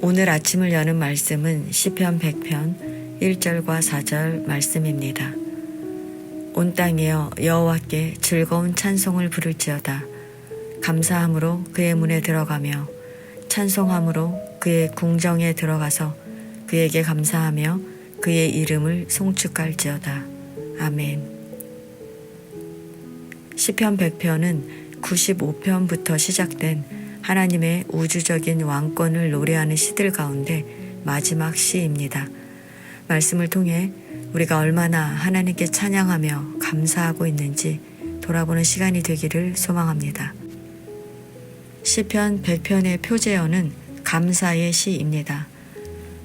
오늘 아침을 여는 말씀은 시편 100편 1절과 4절 말씀입니다. 온 땅이여 여호와께 즐거운 찬송을 부를지어다. 감사함으로 그의 문에 들어가며 찬송함으로 그의 궁정에 들어가서 그에게 감사하며 그의 이름을 송축할지어다. 아멘. 시편 100편은 95편부터 시작된 하나님의 우주적인 왕권을 노래하는 시들 가운데 마지막 시입니다. 말씀을 통해 우리가 얼마나 하나님께 찬양하며 감사하고 있는지 돌아보는 시간이 되기를 소망합니다. 시편 100편의 표제어는 감사의 시입니다.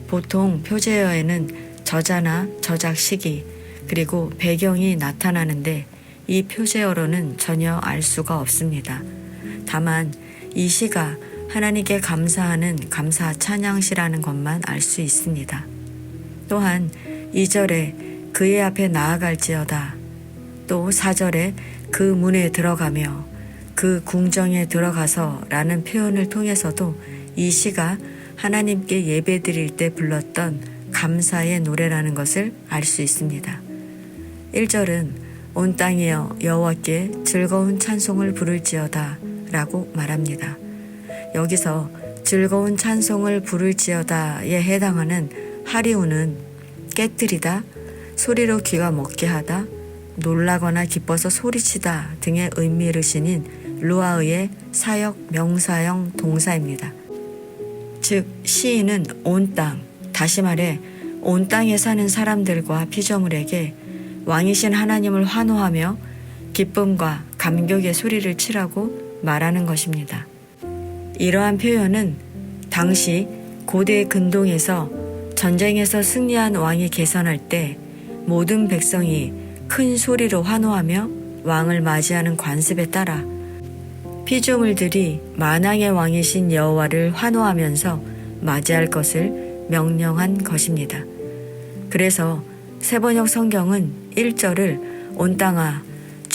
보통 표제어에는 저자나 저작 시기 그리고 배경이 나타나는데 이 표제어로는 전혀 알 수가 없습니다. 다만 이 시가 하나님께 감사하는 감사 찬양시라는 것만 알 수 있습니다. 또한 2절에 그의 앞에 나아갈지어다, 또 4절에 그 문에 들어가며 그 궁정에 들어가서 라는 표현을 통해서도 이 시가 하나님께 예배드릴 때 불렀던 감사의 노래라는 것을 알 수 있습니다. 1절은 온 땅이여 여호와께 즐거운 찬송을 부를지어다 라고 말합니다. 여기서 즐거운 찬송을 부를지어다에 해당하는 하리우는 깨뜨리다, 소리로 귀가 먹게 하다, 놀라거나 기뻐서 소리치다 등의 의미를 지닌 루아의 사역 명사형 동사입니다. 즉 시인은 온 땅, 다시 말해 온 땅에 사는 사람들과 피조물에게 왕이신 하나님을 환호하며 기쁨과 감격의 소리를 치라고 말하는 것입니다. 이러한 표현은 당시 고대 근동에서 전쟁에서 승리한 왕이 개선할 때 모든 백성이 큰 소리로 환호하며 왕을 맞이하는 관습에 따라 피조물들이 만왕의 왕이신 여호와를 환호하면서 맞이할 것을 명령한 것입니다. 그래서 세번역 성경은 1절을 온 땅아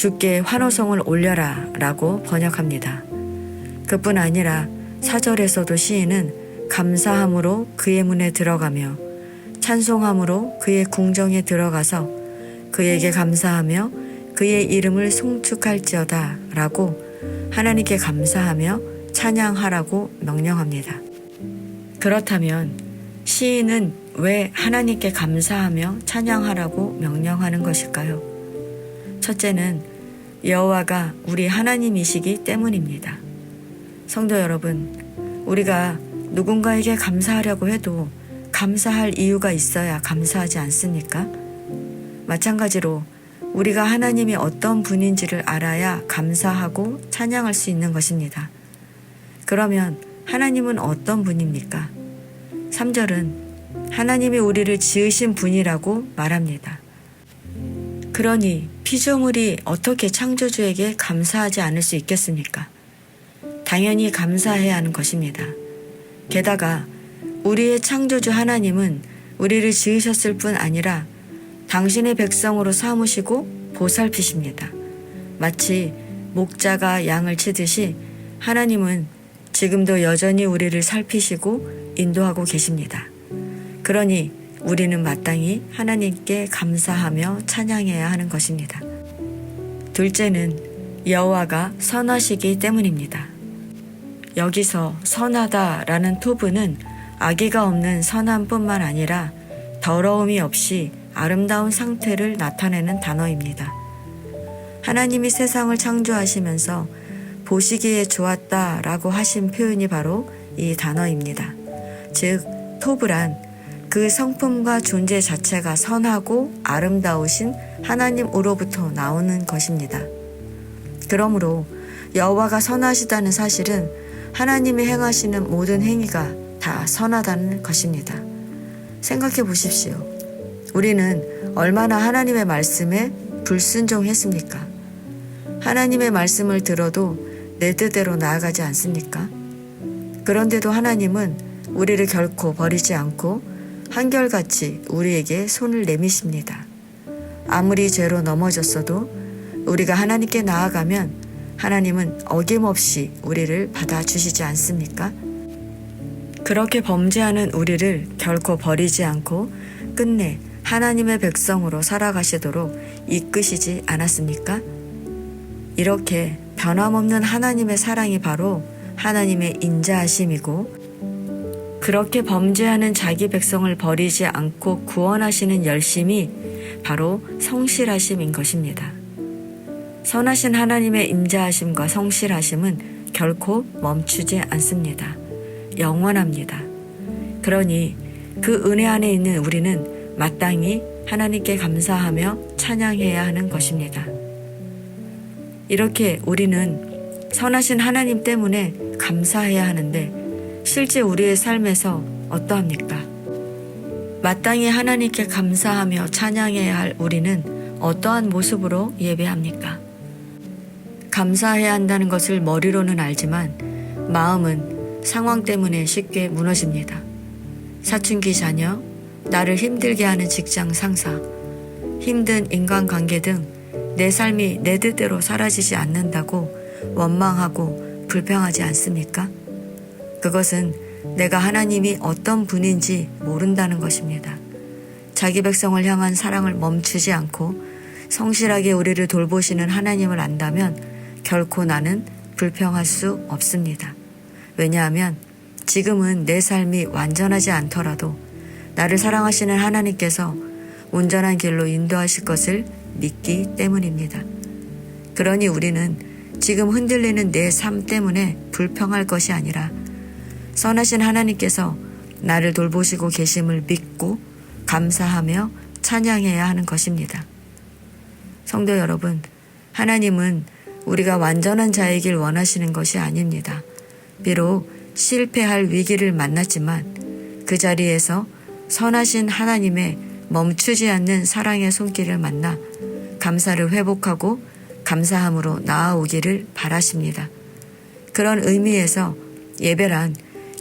주께 환호성을 올려라 라고 번역합니다. 그뿐 아니라 4절에서도 시인은 감사함으로 그의 문에 들어가며 찬송함으로 그의 궁정에 들어가서 그에게 감사하며 그의 이름을 송축할지어다 라고 하나님께 감사하며 찬양하라고 명령합니다. 그렇다면 시인은 왜 하나님께 감사하며 찬양하라고 명령하는 것일까요? 첫째는 여호와가 우리 하나님이시기 때문입니다. 성도 여러분, 우리가 누군가에게 감사하려고 해도 감사할 이유가 있어야 감사하지 않습니까? 마찬가지로 우리가 하나님이 어떤 분인지를 알아야 감사하고 찬양할 수 있는 것입니다. 그러면 하나님은 어떤 분입니까? 3절은 하나님이 우리를 지으신 분이라고 말합니다. 그러니 피조물이 어떻게 창조주에게 감사하지 않을 수 있겠습니까? 당연히 감사해야 하는 것입니다. 게다가 우리의 창조주 하나님은 우리를 지으셨을 뿐 아니라 당신의 백성으로 삼으시고 보살피십니다. 마치 목자가 양을 치듯이 하나님은 지금도 여전히 우리를 살피시고 인도하고 계십니다. 그러니 우리는 마땅히 하나님께 감사하며 찬양해야 하는 것입니다. 둘째는 여호와가 선하시기 때문입니다. 여기서 선하다라는 토부는 악의가 없는 선함뿐만 아니라 더러움이 없이 아름다운 상태를 나타내는 단어입니다. 하나님이 세상을 창조하시면서 보시기에 좋았다라고 하신 표현이 바로 이 단어입니다. 즉 토브란 그 성품과 존재 자체가 선하고 아름다우신 하나님으로부터 나오는 것입니다. 그러므로 여호와가 선하시다는 사실은 하나님이 행하시는 모든 행위가 다 선하다는 것입니다. 생각해 보십시오. 우리는 얼마나 하나님의 말씀에 불순종했습니까? 하나님의 말씀을 들어도 내 뜻대로 나아가지 않습니까? 그런데도 하나님은 우리를 결코 버리지 않고 한결같이 우리에게 손을 내미십니다. 아무리 죄로 넘어졌어도 우리가 하나님께 나아가면 하나님은 어김없이 우리를 받아주시지 않습니까? 그렇게 범죄하는 우리를 결코 버리지 않고 끝내 하나님의 백성으로 살아가시도록 이끄시지 않았습니까? 이렇게 변함없는 하나님의 사랑이 바로 하나님의 인자하심이고, 그렇게 범죄하는 자기 백성을 버리지 않고 구원하시는 열심이 바로 성실하심인 것입니다. 선하신 하나님의 인자하심과 성실하심은 결코 멈추지 않습니다. 영원합니다. 그러니 그 은혜 안에 있는 우리는 마땅히 하나님께 감사하며 찬양해야 하는 것입니다. 이렇게 우리는 선하신 하나님 때문에 감사해야 하는데, 실제 우리의 삶에서 어떠합니까? 마땅히 하나님께 감사하며 찬양해야 할 우리는 어떠한 모습으로 예배합니까? 감사해야 한다는 것을 머리로는 알지만 마음은 상황 때문에 쉽게 무너집니다. 사춘기 자녀, 나를 힘들게 하는 직장 상사, 힘든 인간관계 등 내 삶이 내 뜻대로 사라지지 않는다고 원망하고 불평하지 않습니까? 그것은 내가 하나님이 어떤 분인지 모른다는 것입니다. 자기 백성을 향한 사랑을 멈추지 않고 성실하게 우리를 돌보시는 하나님을 안다면 결코 나는 불평할 수 없습니다. 왜냐하면 지금은 내 삶이 완전하지 않더라도 나를 사랑하시는 하나님께서 온전한 길로 인도하실 것을 믿기 때문입니다. 그러니 우리는 지금 흔들리는 내 삶 때문에 불평할 것이 아니라 선하신 하나님께서 나를 돌보시고 계심을 믿고 감사하며 찬양해야 하는 것입니다. 성도 여러분, 하나님은 우리가 완전한 자이길 원하시는 것이 아닙니다. 비록 실패할 위기를 만났지만 그 자리에서 선하신 하나님의 멈추지 않는 사랑의 손길을 만나 감사를 회복하고 감사함으로 나아오기를 바라십니다. 그런 의미에서 예배란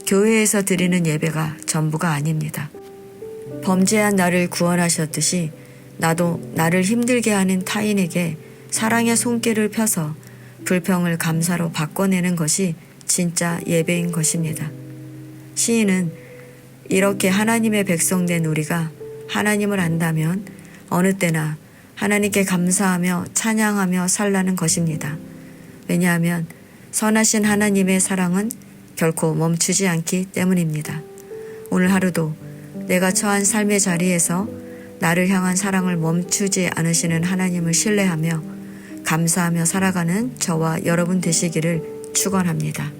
교회에서 드리는 예배가 전부가 아닙니다. 범죄한 나를 구원하셨듯이 나도 나를 힘들게 하는 타인에게 사랑의 손길을 펴서 불평을 감사로 바꿔내는 것이 진짜 예배인 것입니다. 시인은 이렇게 하나님의 백성된 우리가 하나님을 안다면 어느 때나 하나님께 감사하며 찬양하며 살라는 것입니다. 왜냐하면 선하신 하나님의 사랑은 결코 멈추지 않기 때문입니다. 오늘 하루도 내가 처한 삶의 자리에서 나를 향한 사랑을 멈추지 않으시는 하나님을 신뢰하며 감사하며 살아가는 저와 여러분 되시기를 축원합니다.